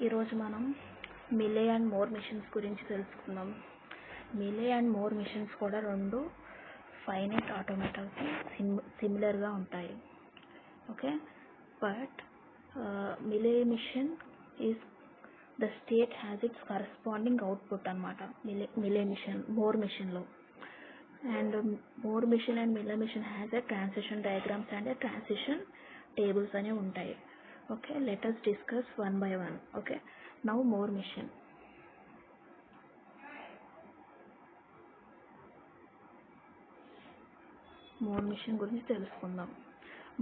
ఈరోజు మనం Milei and more machines గురించి తెలుసుకుందాం. మిలే అండ్ మోర్ మిషన్స్ కూడా రెండు ఫైనైట్ ఆటోమేటాకి సిమిలర్గా ఉంటాయి. Okay, but Mealy machine is the state has its corresponding output అన్నమాట. మిలే మిషన్ మోర్ మిషన్లో, and Moore machine and Mealy machine has a transition diagrams and a transition tables అనేవి ఉంటాయి. Okay, let us discuss one by one. Okay, now more machine గురించి తెలుసుకుందాం.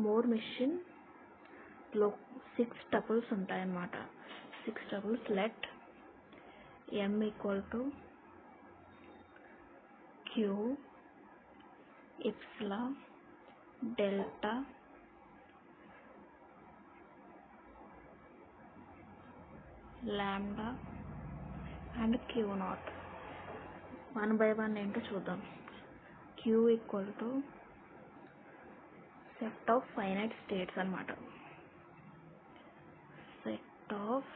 More machine లో 6 tuples ఉంటాయన్నమాట. 6 tuples. Let m equal to q epsilon delta lambda and q naught. One by one ఏంటో చూద్దాం. q equal to set of finite states అన్నమాట. Set of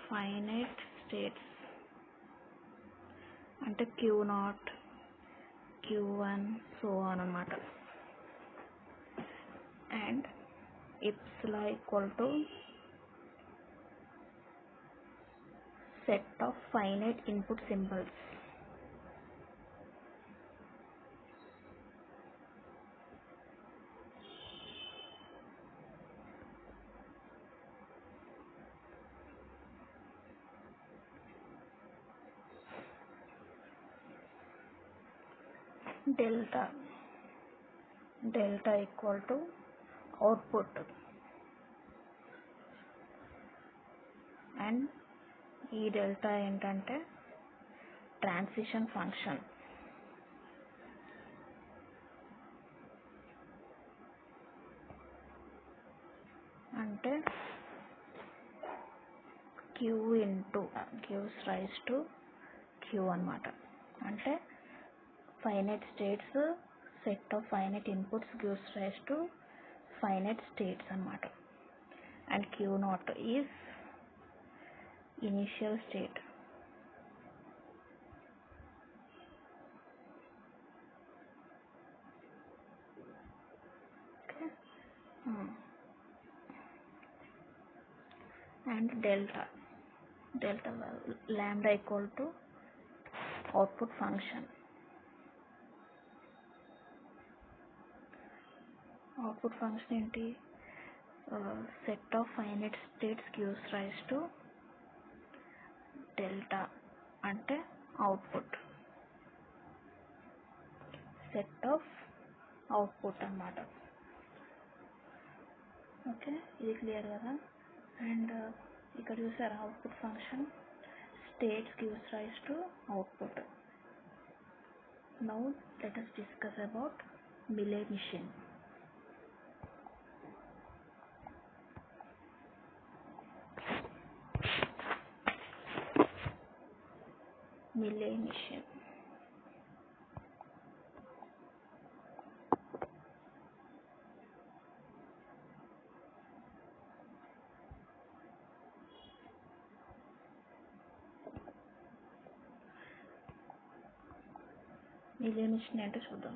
finite states అంటే q naught, q1 so on అన్నమాట. And epsilon equal to set of finite input symbols. Delta equal to output, and ఈ delta ఏంటంటే transition function. అంటే q into gives rise to q అన్నమాట. అంటే finite states set of finite inputs gives rise to finite states అన్నమాట. And q naught is initial state. Okay. And delta lambda equal to output function. Output function ఏంటి? Set of finite states gives rise to delta అంటే output. Set of output అన్నమాట. Okay, ఇది clear కదా. అండ్ ఇక్కడ చూసారా output function states gives rise to output. Now let us discuss about Mealy machine. Mealy machine ఏంటో చూద్దాం.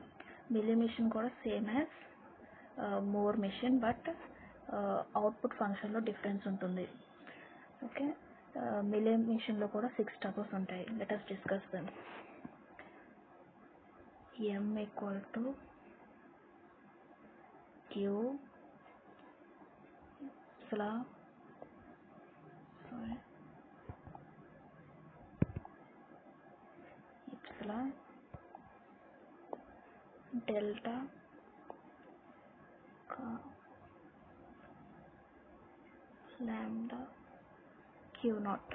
మిలే మిషన్ కూడా same as Moore machine, but output ఫంక్షన్లో డిఫరెన్స్ ఉంటుంది. ఓకే, మిలే మిషన్లో కూడా 6 టపుల్స్ ఉంటాయి. లెట్ us discuss them. m equal to q epsilon delta lambda q naught.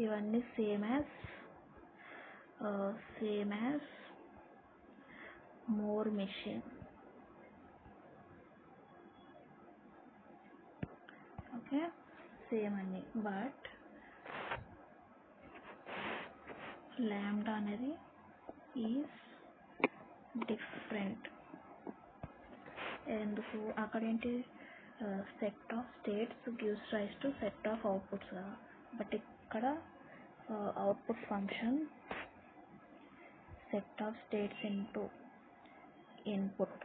ఇవన్నీ same as Moore machine. Okay, same అన్ని, బట్ లాంబ్డా అనేది ఈజ్ డిఫరెంట్. ఎందుకు అక్కడ ఏంటి set of states gives rise to set of outputs కదా, but ఇక్కడ output function set of states into input,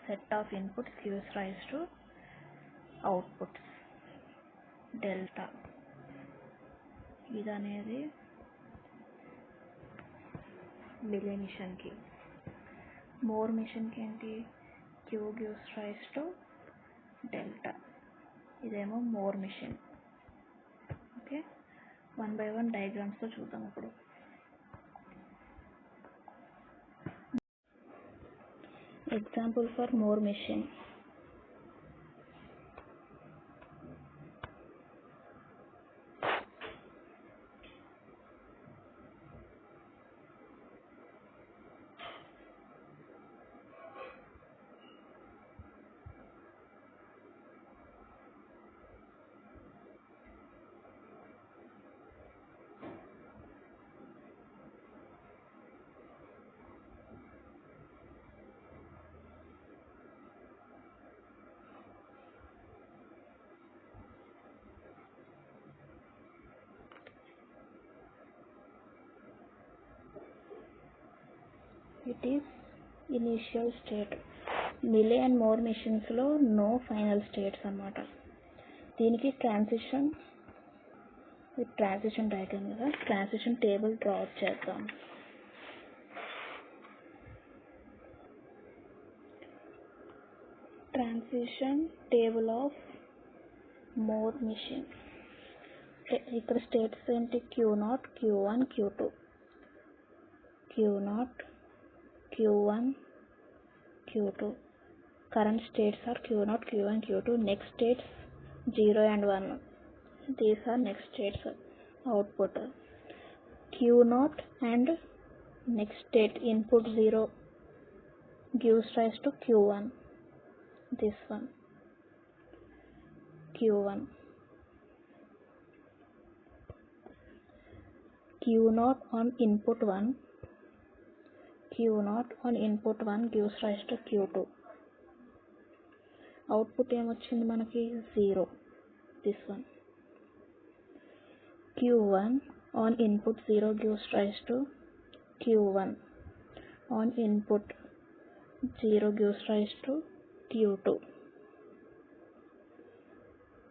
set of inputs gives rise to outputs delta. ఇది అనేది Mealy మిషన్కి. మోర్ మిషన్కి ఏంటి q gives rise to delta. ఇదేమో Moore machine. Okay, 1 by 1 డయాగ్రామ్స్తో చూద్దాం ఇప్పుడు. Example for more machine. It is initial state. Mealy and Moore మిషన్స్లో నో ఫైనల్ స్టేట్స్ అన్నమాట. దీనికి ట్రాన్సిషన్ డయాగ్రామ్ కదా, ట్రాన్సిషన్ టేబుల్ డ్రా చేద్దాం. Transition table of Moore machine. ఇక్కడ స్టేట్స్ ఏంటి Q0, Q1, Q2. Q0, Q1, Q2. Current states are Q0, Q1, Q2. Next states 0 and 1. These are next states. Output Q0 and next state input 0 gives rise to Q1. This one Q1. Q0 on input 1. Q0 on input 1 gives rise to Q2. Output ఏమొచ్చింది మనకి 0. This one. Q1 on input 0 gives rise to Q1. On input 0 gives rise to Q2.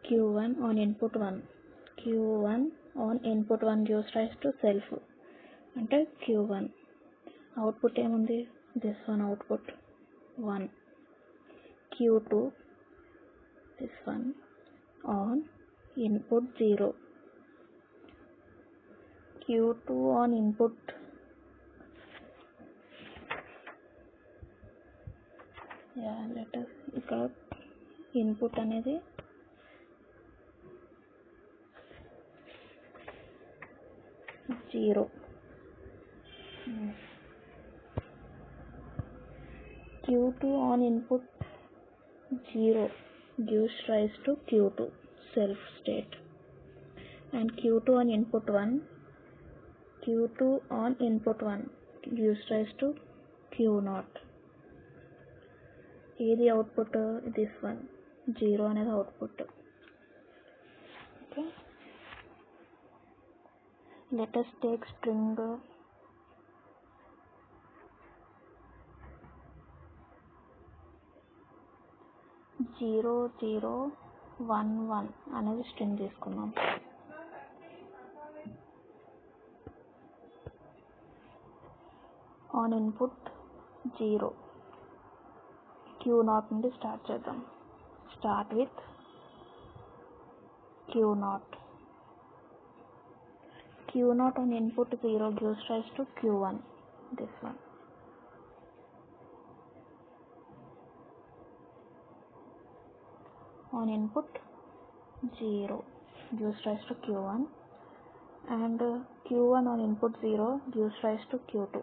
Q1 on input 1. Q1 on input 1 gives rise to self అంటే Q1. Output ఏముంది this one output 1. Q2 this one on input 0. Q2 on input ఇక్కడ input అనేది zero. Q2 on input 0 gives rise to Q2 self state, and Q2 on input 1 gives rise to Q0. ఏది output this one 0 అనేది output. Okay, let us take string 0011 అనేది string తీసుకున్నాం. On input 0 Q0 నుండి start చేద్దాం. Start with Q0. Q0 on input 0 gives rise to Q1. This one. On input 0 gives rise to Q1, and Q1 on input 0 gives rise to Q2.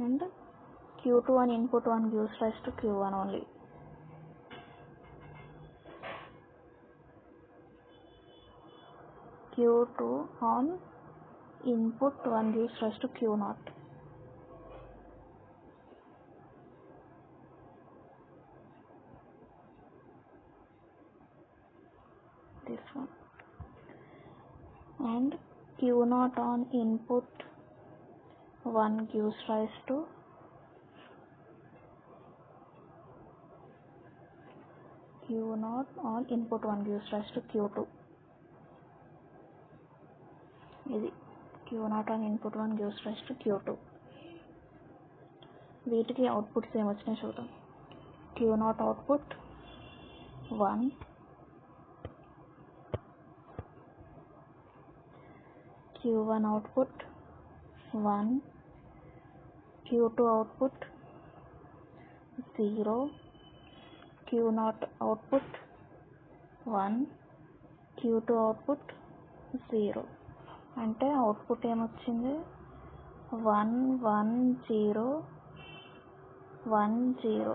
And Q2 on input 1 gives rise to Q1 only. Q2 on input 1 gives rise to Q naught. This one. And Q naught on input 1 gives rise to Q naught on input 1 gives rise to Q2. ఇది Q naught on input 1 gives rise to Q2. వీటికి outputs ఏమొచ్చినాయి చూద్దాం. Q naught output 1, Q1 output 1, Q2 output 0, Q naught output 1, Q2 output 0. అంటే output ఏమొచ్చింది 1 1 0 1 0.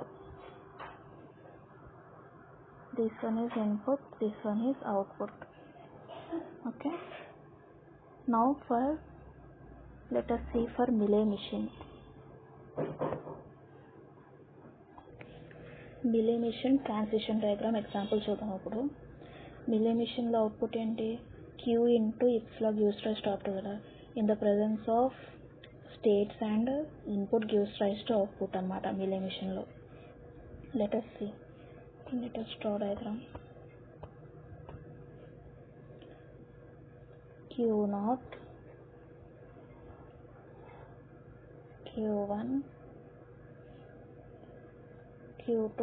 This one is input, this one is output. Okay. Now let us see for Mealy machine. Mealy machine transition diagram example చూద్దాం. అప్పుడు Mealy machine లో output ఏంటి, Q into X gives rise to output కదా. In the presence of states and input gives rise to output అన్నమాట Mealy machine లో. Let us see. Let us draw diagram. Q naught, Q1, Q2.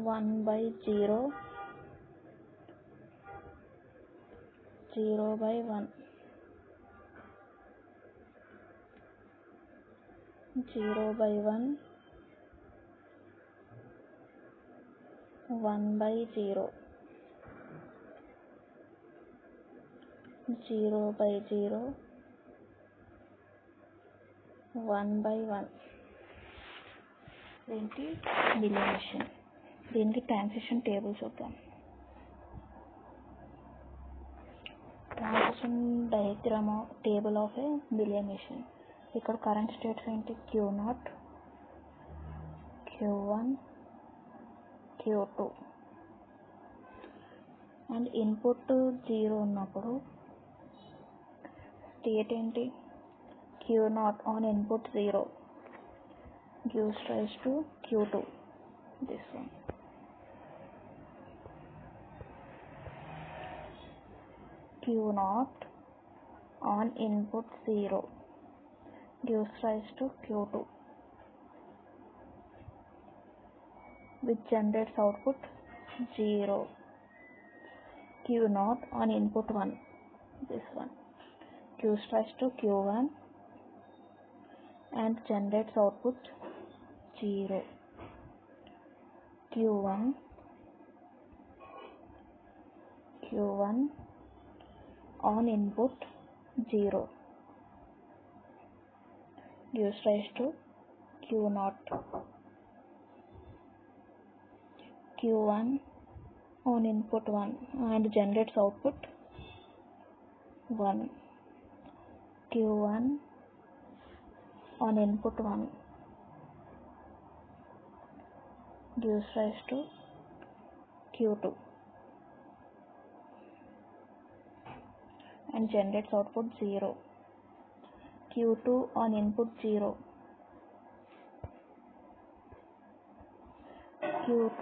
1/0, 0/1, 0/1, 1/0, 0/0, 1/1. ఏంటి Mealy machine. దీనికి transition table చూద్దాం. Transition diagram table of A Mealy machine. ఇక్కడ current states ఏంటి, Q naught, Q1, Q2. And input 0 ఉన్నప్పుడు state ఏంటి, Q naught on input 0 gives rise to Q2. This one. Q naught on input 0 gives rise to Q2, which generates output 0. Q naught on input 1, this one, gives rise to Q1 and generates output 0. Q1 on input 0 gives rise to Q naught. Q1 on input 1 and generates output 1. Q1 on input 1 gives rise to Q2 and generates output 0. Q2 on input 0, Q2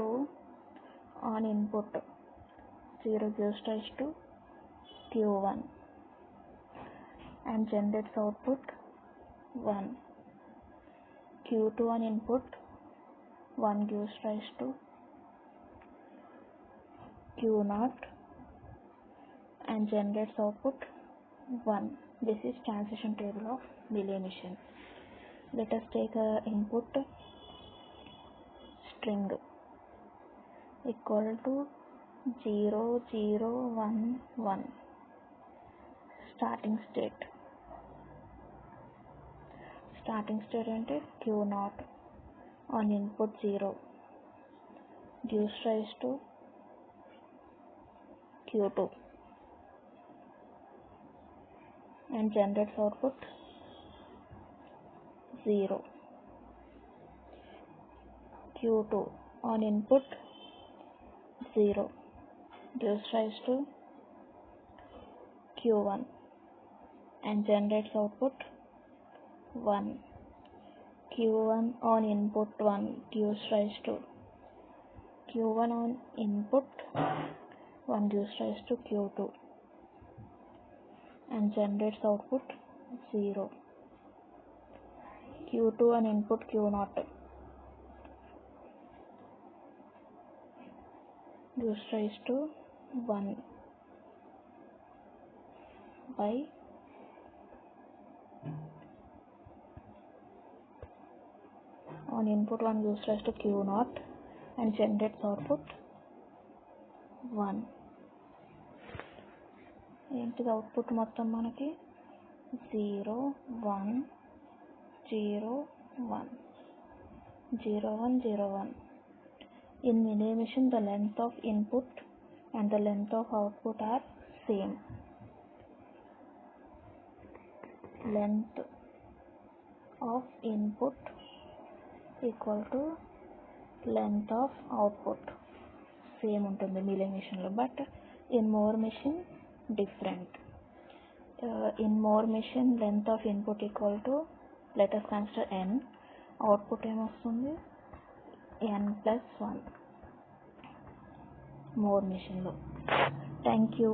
on input 0 gives rise to Q1 and generates output 1. Q2 on input 1 gives rise to Q naught and generates output 1. This is transition table of Mealy machine. Let us take a input string equal to 0 0 1 1. Starting state అంటే Q naught on input 0 gives rise to Q2 and generates output 0. Q2 on input 0 gives rise to Q1 and generates output 1. Q1 on input 1 gives rise to Q1 on input 1 gives rise to Q2 and generates output 0. Q2 on input Q0 gives rise to 1 by on input 1 gives rise to Q0 and generates output 1. ఏంటిది output మొత్తం మనకి 0 1 0 1 0 1 0 1. In Mealy machine, the length of input and the length of output are same. Length of input equal to length of output same ఉంటుంది Mealy machine లో, but in more machine different. In more machine length of input equal to, let us consider n, output ఏమొస్తుంది n+1 more machine లో. Thank you.